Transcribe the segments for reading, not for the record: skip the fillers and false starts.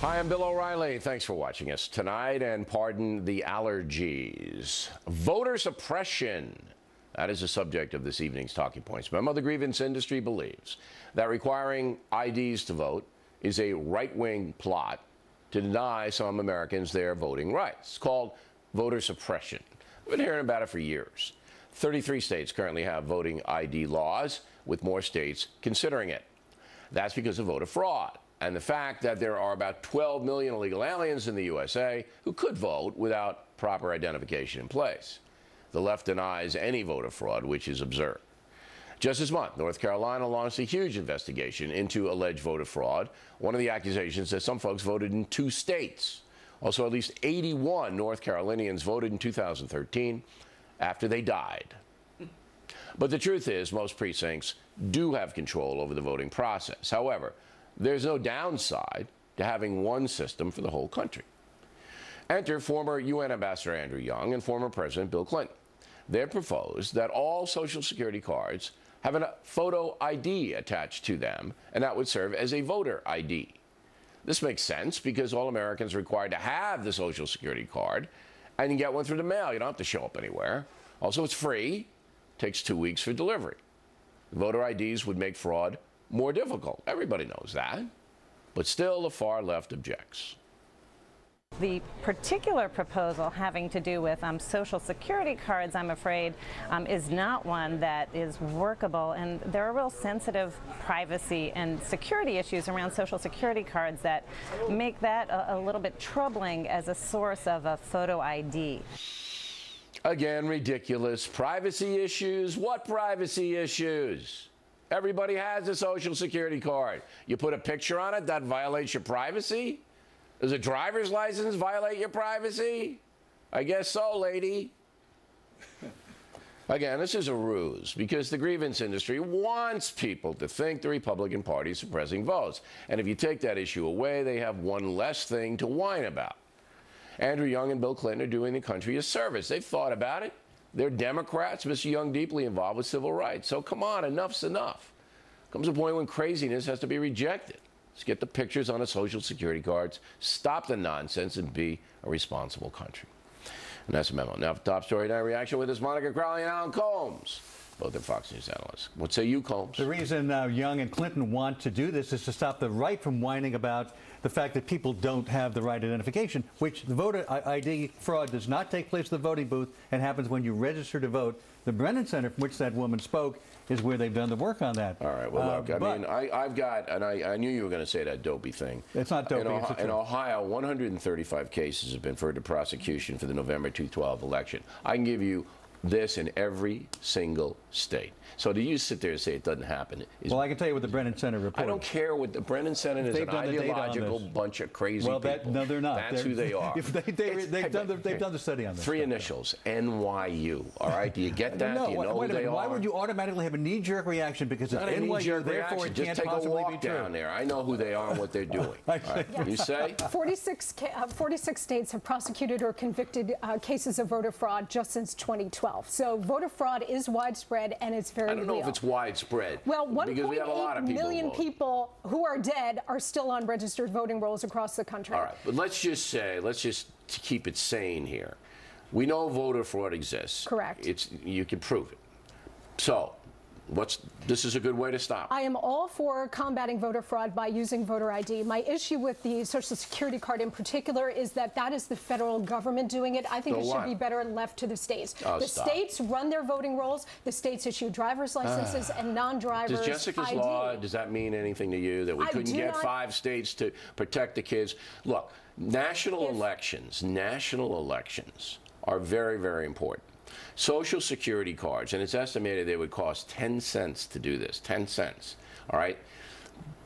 Hi, I'm Bill O'Reilly. Thanks for watching us tonight, and pardon the allergies. Voter suppression. That is the subject of this evening's Talking Points. Memo: the grievance industry believes that requiring IDs to vote is a right-wing plot to deny some Americans their voting rights. It's called voter suppression. We've been hearing about it for years. 33 states currently have voting ID laws, with more states considering it. That's because of voter fraud and the fact that there are about 12 million illegal aliens in the USA who could vote without proper identification in place. The left denies any voter fraud, which is absurd. Just this month, North Carolina launched a huge investigation into alleged voter fraud. One of the accusations is that some folks voted in 2 states. Also, at least 81 North Carolinians voted in 2013 after they died. But the truth is, most precincts do have control over the voting process. However, there's no downside to having one system for the whole country. Enter former UN Ambassador Andrew Young and former President Bill Clinton. They proposed that all Social Security cards have a photo ID attached to them, and that would serve as a voter ID. This makes sense because all Americans are required to have the Social Security card, and you get one through the mail. You don't have to show up anywhere. Also, it's free. Takes 2 weeks for delivery. Voter IDs would make fraud more difficult. Everybody knows that. But still, the far left objects. The particular proposal having to do with Social Security cards, I'm afraid, is not one that is workable, and there are real sensitive privacy and security issues around Social Security cards that make that a little bit troubling as a source of a photo ID. Again, ridiculous. Privacy issues? What privacy issues? Everybody has a Social Security card. You put a picture on it, that violates your privacy? Does a driver's license violate your privacy? I guess so, lady. Again, this is a ruse because the grievance industry wants people to think the Republican Party is suppressing votes. And if you take that issue away, they have one less thing to whine about. Andrew Young and Bill Clinton are doing the country a service. They've thought about it. They're Democrats. Mr. Young deeply involved with civil rights. So come on, enough's enough. Comes a point when craziness has to be rejected. Let's get the pictures on the Social Security cards, stop the nonsense, and be a responsible country. And that's a memo. Now for top story night reaction with us, Monica Crowley and Alan Colmes, both are Fox News analysts. What say you, Colmes? The reason Young and Clinton want to do this is to stop the right from whining about the fact that people don't have the right identification, which the voter ID fraud does not take place at the voting booth and happens when you register to vote. The Brennan Center, from which that woman spoke, is where they've done the work on that. All right, well, look, I've got, and I knew you were going to say that dopey thing. It's not dopey. In Ohio, 135 cases have been referred to prosecution for the November 2012 election. I can give you this in every single state. So do you sit there and say it doesn't happen? Well, I can tell you what the Brennan Center reported. I don't care what the Brennan Center is. An ideological bunch of crazy people. No, they're not. That's who they are. They've done the study on this. 3 initials, NYU. All right, do you get that? Do you know who they are? Why would you automatically have a knee-jerk reaction because it's NYU? Therefore, it can't possibly be true. Down there. I know who they are and what they're doing. Right. You say? 46 states have prosecuted or convicted cases of voter fraud just since 2012. So voter fraud is widespread, and it's very real. I don't know if it's widespread. Well, 1.8 million people who are dead are still on registered voting rolls across the country. All right, but let's just keep it sane here. We know voter fraud exists. Correct. You can prove it. So, this is a good way to stop. I am all for combating voter fraud by using voter ID. My issue with the Social Security card in particular is that that is the federal government doing it. I think it should be better left to the states. States run their voting rolls. The states issue driver's licenses and non-drivers. Does Jessica's law, does that mean anything to you, that we couldn't get 5 states to protect the kids? Look, national elections are very, very important. Social Security cards, and it's estimated they would cost 10 cents to do this, 10 cents, all right,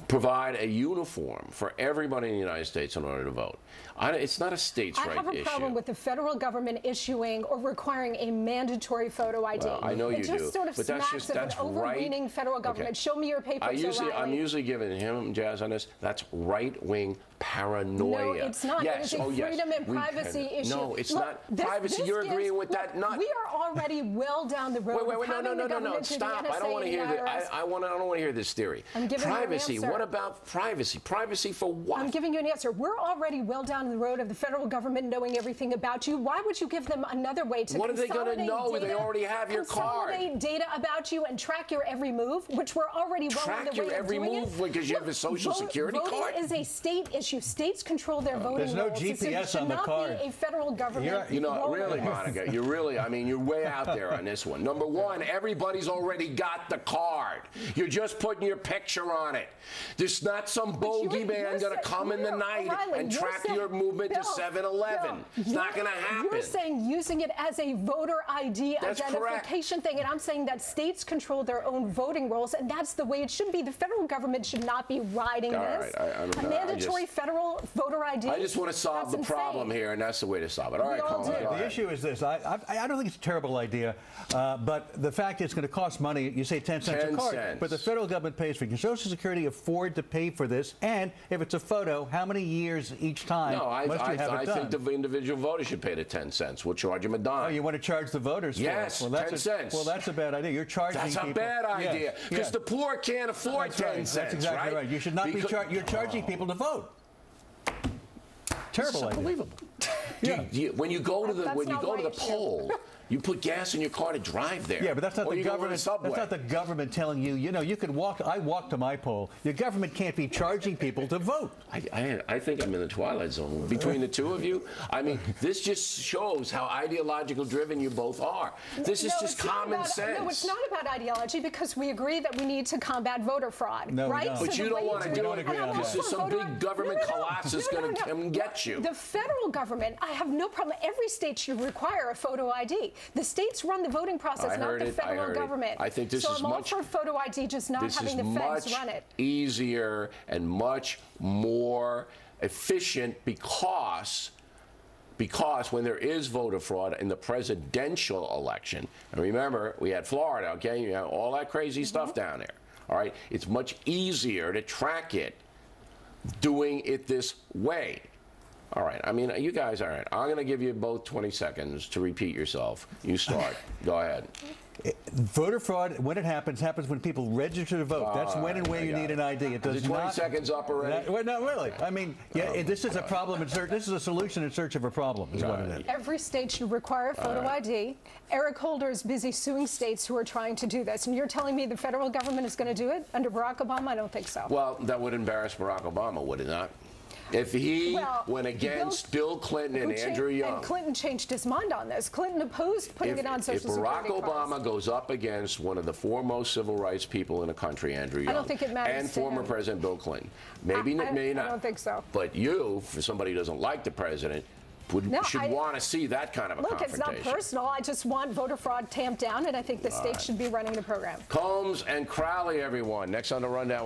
provide a uniform for everybody in the United States in order to vote. It's not a states' right issue. I have a problem with the federal government issuing or requiring a mandatory photo ID. Well, I know you do. It just sort of smacks of an overweening federal government. Okay. Show me your papers, I'm usually giving him jazz on this. That's right-wing paranoia. No, it's not. Yes. It is a freedom and privacy issue. No, it's Look, not privacy. You're agreeing with that? Not. We are already well down the road. Wait, no. Stop. I don't want to hear this. I don't want to hear this theory. I'm giving privacy. You an answer. What about privacy? Privacy for what? I'm giving you an answer. We're already well down the road of the federal government knowing everything about you. Why would you give them another way to What are they going to know? They already have your card. Consolidate data about you and track your every move, which we're already well on the way of doing it. Track your every move because you have a social security card? Voting is a state issue. States control their voting There's no rolls. GPS on the card. It should not be a federal government. You know, really, Monica, you're way out there on this one. Number one, everybody's already got the card. You're just putting your picture on it. There's not some bogeyman going to come in the night and track your movement to 7-Eleven. It's not going to happen. You're saying using it as a voter ID identification thing, and I'm saying that states control their own voting rolls, and that's the way it should be. The federal government should not be riding this. A mandatory federal voter ID. I just want to solve the problem here, and that's the way to solve it. All right, Colmes. The issue is this. I don't think it's a terrible idea, but the fact it's going to cost money. You say 10 cents a card, but the federal government pays for it. Can Social Security afford to pay for this? And if it's a photo, how many years each time must you have it done? I think the individual voter should pay the 10 cents. We'll charge them a dime. Oh, you want to charge the voters for it? Yes, well, 10 cents. Well, that's a bad idea. You're charging people. That's a bad idea because the poor can't afford 10 cents, That's exactly right. You should not be charging. You're charging people to vote. Terrible idea. Unbelievable. When you go to the poll, you put gas in your car to drive there. Yeah, but that's not the government. That's not the government telling you. You know, you could walk. I walk to my poll. Your government can't be charging people to vote. I think I'm in the twilight zone between the two of you. I mean, this just shows how ideological driven you both are. This is just common sense. No, it's not about ideology because we agree that we need to combat voter fraud, no, right? No. But you don't want to do it because there's some big government collapse is going to come get you. The federal government, I have no problem. Every state should require a photo ID. The states run the voting process, not the federal government. I think this is much. So I'm all for photo ID, just not having the feds run it. Easier and much more efficient because when there is voter fraud in the presidential election, and remember, we had Florida, okay? You have all that crazy stuff down there, all right? It's much easier to track it doing it this way. All right. I mean, you guys, all right. I'm going to give you both 20 seconds to repeat yourself. You start. Go ahead. Voter fraud, when it happens when people register to vote. That's when and where you need an ID. It does not. Is 20 seconds up already? Well, no, really. I mean, this is a problem. This is a solution in search of a problem, is what it is. Every state should require a photo ID. Eric Holder is busy suing states who are trying to do this. And you're telling me the federal government is going to do it under Barack Obama? I don't think so. Well, that would embarrass Barack Obama, would it not? If he went against Bill Clinton and Andrew Young. And Clinton changed his mind on this. Clinton opposed putting it on Social Security. If Barack Obama goes up against one of the foremost civil rights people in the country, Andrew Young, I don't think it matters and former President Bill Clinton, maybe not. I don't think so. But you, for somebody who doesn't like the president, should want to see that kind of a confrontation. Look, it's not personal. I just want voter fraud tamped down, and I think the states should be running the program. Colmes and Crowley, everyone. Next on the Rundown.